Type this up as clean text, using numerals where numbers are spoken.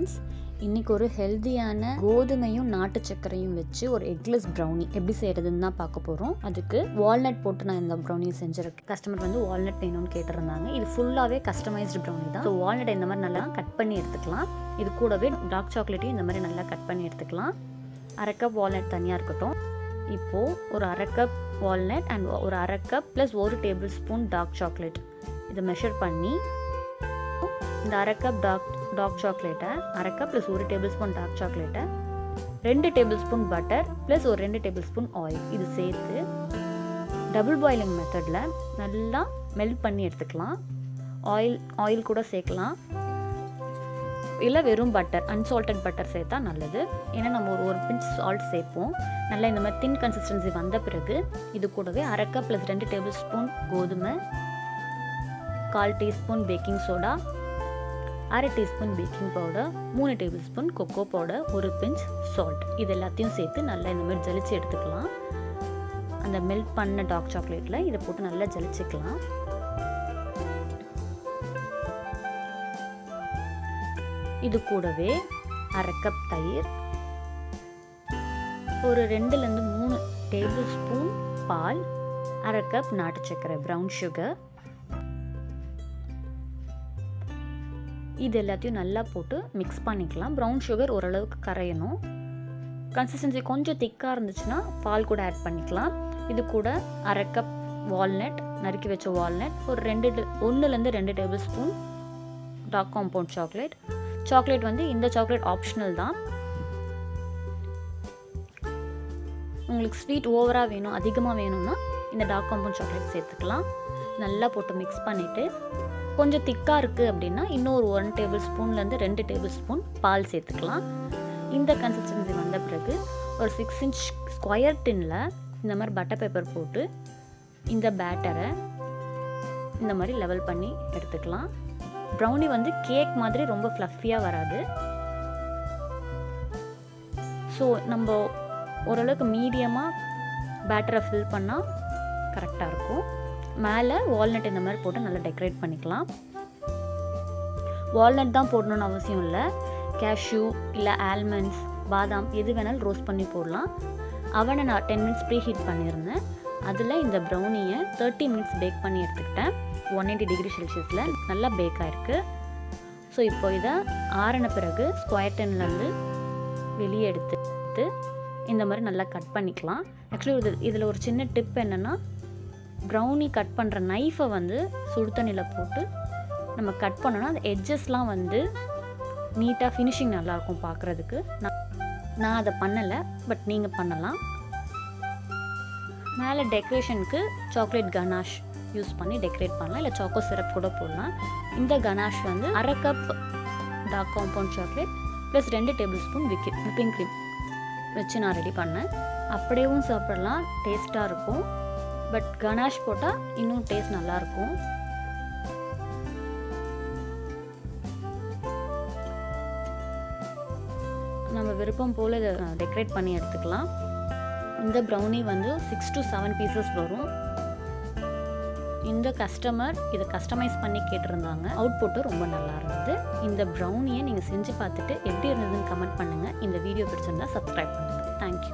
Friends. இன்றைக்கி ஒரு ஹெல்த்தியான கோதுமையும் நாட்டு சர்க்கரையும் வச்சு ஒரு எக்லெஸ் ப்ரௌனி எப்படி செய்கிறதுன்னு தான் பார்க்க போகிறோம். அதுக்கு வால்நட் போட்டு நான் இந்த ப்ரௌனியை செஞ்சுருக்கேன். கஸ்டமர் வந்து வால்நட் வேணும்னு கேட்டிருந்தாங்க. இது ஃபுல்லாகவே கஸ்டமைஸ்டு ப்ரௌனி தான். ஸோ வால்நட்டை இந்த மாதிரி நல்லா கட் பண்ணி எடுத்துக்கலாம். இது கூடவே டார்க் சாக்லேட்டையும் இந்த மாதிரி நல்லா கட் பண்ணி எடுத்துக்கலாம். அரை கப் வால்நட் தனியாக இருக்கட்டும். இப்போது ஒரு அரை கப் வால்நட் அண்ட் ஒரு அரை cup plus 1 tablespoon dark chocolate இதை மெஷர் பண்ணி இந்த அரை கப் டார்க் சாக்லேட்டை அரை cup plus 1 tablespoon dark சாக்லேட்டை 2 டேபிள் ஸ்பூன் பட்டர் ப்ளஸ் ஒரு 2 டேபிள் ஸ்பூன் ஆயில் இது சேர்த்து டபுள் பாயிலிங் மெத்தடில் நல்லா மெல்ட் பண்ணி எடுத்துக்கலாம். ஆயில் கூட சேர்க்கலாம், இல்லை வெறும் பட்டர் அன்சால்டட் பட்டர் சேர்த்தா நல்லது. ஏன்னா நம்ம ஒரு பிஞ்ச் சால்ட் சேர்ப்போம். நல்லா இந்த மாதிரி தின் கன்சிஸ்டன்சி வந்த பிறகு இது கூடவே அரை கப் ப்ளஸ் 2 டேபிள் ஸ்பூன் கோதுமை, 1/4 டீஸ்பூன் பேக்கிங் சோடா, அரை teaspoon baking powder, 3 table spoon cocoa powder, ஒரு பிஞ்ச் சால்ட் இது எல்லாத்தையும் சேர்த்து நல்லா இந்த மாதிரி ஜலிச்சு எடுத்துக்கலாம். அந்த மெல்ட் பண்ண டார்க் சாக்லேட்டில் இதை போட்டு நல்லா ஜலிச்சுக்கலாம். இது கூடவே அரை கப் தயிர், ஒரு 2-3 டேபிள் ஸ்பூன் பால், அரை கப் நாட்டு சர்க்கரை ப்ரௌன் சுகர் இது எல்லாத்தையும் நல்லா போட்டு மிக்ஸ் பண்ணிக்கலாம். ப்ரௌன் சுகர் ஓரளவுக்கு கரையணும். கன்சிஸ்டன்சி கொஞ்சம் திக்காக இருந்துச்சுன்னா பால் கூட ஆட் பண்ணிக்கலாம். இது கூட அரை கப் வால்நட், நறுக்கி வச்ச வால்நட், ஒரு 1-2 tablespoon dark compound chocolate வந்து இந்த சாக்லேட் ஆப்ஷனல் தான். உங்களுக்கு ஸ்வீட் ஓவராக வேணும், அதிகமாக வேணும்னா இந்த டார்க் காம்பவுண்ட் சாக்லேட் சேர்த்துக்கலாம். நல்லா போட்டு மிக்ஸ் பண்ணிவிட்டு கொஞ்சம் திக்காக இருக்குது அப்படின்னா இன்னொரு 1 டேபிள் ஸ்பூன்லேருந்து 2 டேபிள் ஸ்பூன் பால் சேர்த்துக்கலாம். இந்த கன்சிஸ்டன்சி வந்த பிறகு ஒரு 6 இன்ச் ஸ்கொயர் டின்னில் இந்த மாதிரி பட்டர் பேப்பர் போட்டு இந்த பேட்டரை இந்த மாதிரி லெவல் பண்ணி எடுத்துக்கலாம். ப்ரௌனி வந்து கேக் மாதிரி ரொம்ப ஃப்ளஃபியாக வராது. ஸோ நம்ம ஓரளவுக்கு மீடியமாக பேட்டரை ஃபில் பண்ணால் கரெக்டாக இருக்கும். மேலே வால்நட் இந்த மாதிரி போட்டு நல்லா டெக்கரேட் பண்ணிக்கலாம். வால்நட் தான் போடணும்னு அவசியம் இல்லை. கேஷ்யூ இல்லை ஆல்மண்ட்ஸ், பாதாம் எது வேணாலும் ரோஸ்ட் பண்ணி போடலாம். அவனை நான் 10 மினிட்ஸ் ப்ரீ ஹீட் பண்ணியிருந்தேன். அதில் இந்த ப்ரௌனியை 30 மினிட்ஸ் பேக் பண்ணி எடுத்துக்கிட்டேன். 180 டிகிரி செல்சியஸில் நல்லா பேக் ஆகிருக்கு. ஸோ இப்போ இதை ஆறின பிறகு ஸ்கொயர் டென்லேருந்து வெளியே எடுத்து இந்த மாதிரி நல்லா கட் பண்ணிக்கலாம். ஆக்சுவலி இதில் ஒரு சின்ன டிப் என்னென்னா, ப்ரௌனி கட் பண்ணுற நைஃபை வந்து சுடு தண்ணியில் போட்டு நம்ம கட் பண்ணோன்னா அந்த எட்ஜஸ்லாம் வந்து நீட்டாக ஃபினிஷிங் நல்லாயிருக்கும் பார்க்குறதுக்கு. நான் அதை பண்ணலை, பட் நீங்கள் பண்ணலாம். மேலே டெக்கரேஷனுக்கு சாக்லேட் கனாஷ் யூஸ் பண்ணி டெக்கரேட் பண்ணலாம், இல்லை சாக்கோ சிரப் கூட போடலாம். இந்த கனாஷ் வந்து அரை cup dark compound chocolate plus 2 tablespoon whipping cream வச்சு நான் ரெடி பண்ணேன். அப்படியேவும் சாப்பிடலாம், டேஸ்ட்டாக இருக்கும். பட் கனாஷ் போட்டால் இன்னும் டேஸ்ட் நல்லாயிருக்கும். நம்ம விருப்பம் போல் இதை டெக்கரேட் பண்ணி எடுத்துக்கலாம். இந்த ப்ரௌனி வந்து 6 to 7 பீசஸ் வரும். இந்த கஸ்டமர் இதை கஸ்டமைஸ் பண்ணி கேட்டிருந்தாங்க. அவுட்புட்டும் ரொம்ப நல்லா இருந்தது. இந்த ப்ரௌனியை நீங்கள் செஞ்சு பார்த்துட்டு எப்படி இருந்ததுன்னு கமெண்ட் பண்ணுங்கள். இந்த வீடியோ பிடிச்சிருந்தா சப்ஸ்கிரைப் பண்ணுங்கள். தேங்க்யூ.